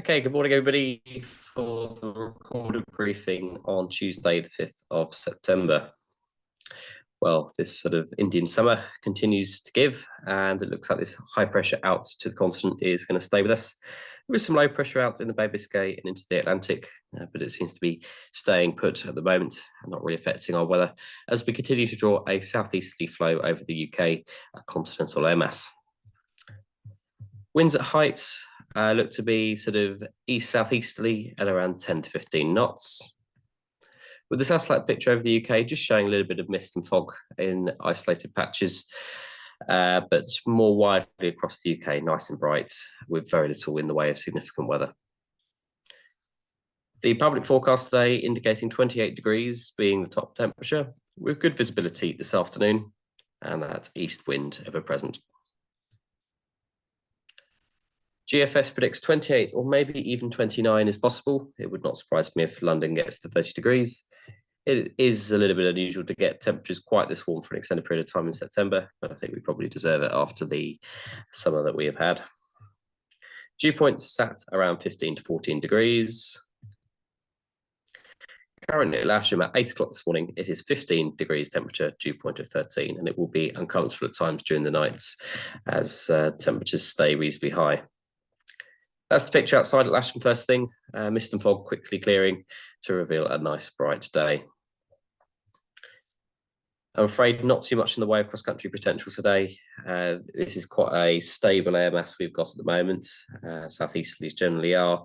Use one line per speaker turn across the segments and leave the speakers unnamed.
Okay, good morning, everybody, for the recorded briefing on Tuesday, the 5th of September. Well, this sort of Indian summer continues to give, and it looks like this high pressure out to the continent is going to stay with us. There is some low pressure out in the Bay of Biscay and into the Atlantic, but it seems to be staying put at the moment and not really affecting our weather as we continue to draw a southeasterly flow over the UK continental air mass. Winds at heights look to be sort of east-southeasterly at around 10 to 15 knots. With the satellite picture over the UK just showing a little bit of mist and fog in isolated patches, but more widely across the UK, nice and bright, with very little in the way of significant weather. The public forecast today indicating 28 degrees being the top temperature, with good visibility this afternoon, and that's east wind ever present. GFS predicts 28 or maybe even 29 is possible. It would not surprise me if London gets to 30 degrees. It is a little bit unusual to get temperatures quite this warm for an extended period of time in September, but I think we probably deserve it after the summer that we have had. Dew points sat around 15 to 14 degrees. Currently at Lasham at 8 o'clock this morning, it is 15 degrees temperature, dew point of 13, and it will be uncomfortable at times during the nights as temperatures stay reasonably high. That's the picture outside at Lasham first thing, mist and fog quickly clearing to reveal a nice bright day. I'm afraid not too much in the way of cross-country potential today. This is quite a stable air mass we've got at the moment, southeasterlies generally are,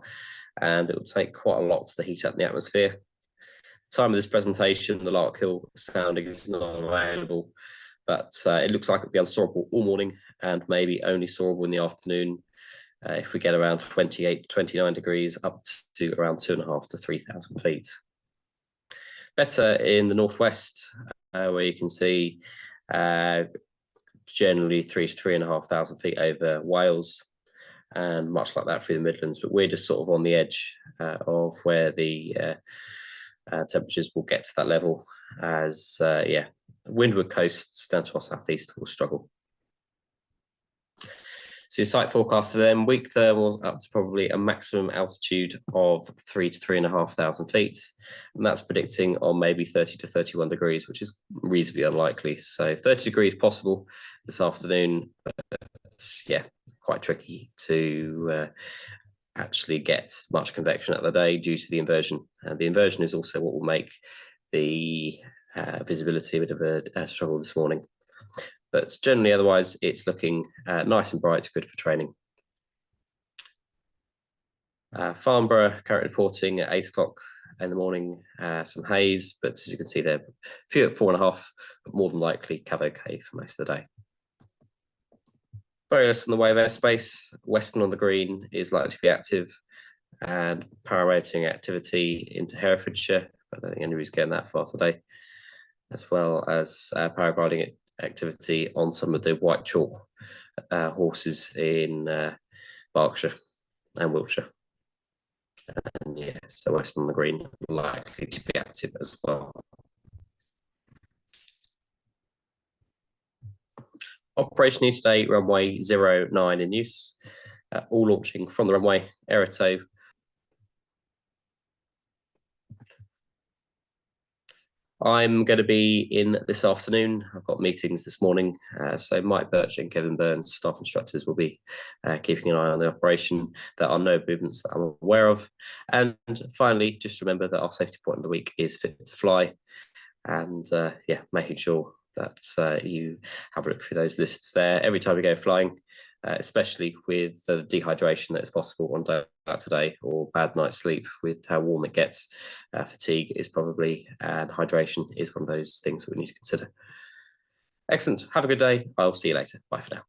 and it will take quite a lot to heat up the atmosphere. Time of this presentation, the Larkhill sounding is not available, but it looks like it'll be unstoppable all morning and maybe only soarable in the afternoon. If we get around 28, 29 degrees up to around 2,500 to 3,000 feet. Better in the northwest, where you can see generally 3,000 to 3,500 feet over Wales, and much like that through the Midlands. But we're just sort of on the edge of where the temperatures will get to that level, as windward coasts down to our southeast will struggle. So your site forecast for them, weak thermals up to probably a maximum altitude of 3,000 to 3,500 feet. And that's predicting on maybe 30 to 31 degrees, which is reasonably unlikely. So 30 degrees possible this afternoon, but yeah, quite tricky to actually get much convection out of the day due to the inversion. And the inversion is also what will make the visibility a bit of a struggle this morning. But generally, otherwise, it's looking nice and bright, good for training. Farnborough currently reporting at 8 o'clock in the morning, some haze, but as you can see there, few at 4.5, but more than likely cover okay for most of the day. Very less in the way of airspace. Western on the green is likely to be active, and paramotoring activity into Herefordshire. I don't think anybody's getting that far today, as well as paragliding activity on some of the white chalk horses in Berkshire and Wiltshire. And yeah, so western on the green likely to be active as well. Operationally today, runway 09 in use, all launching from the runway, Aeroto. I'm going to be in this afternoon. I've got meetings this morning, so Mike Birch and Kevin Burns, staff instructors, will be keeping an eye on the operation. There are no movements that I'm aware of. And finally, just remember that our safety point of the week is fit to fly. And yeah, making sure that you have a look through those lists there every time you go flying, especially with the dehydration that is possible on day like today, or bad night's sleep with how warm it gets. Fatigue is probably, and hydration is one of those things that we need to consider. Excellent. Have a good day. I'll see you later. Bye for now.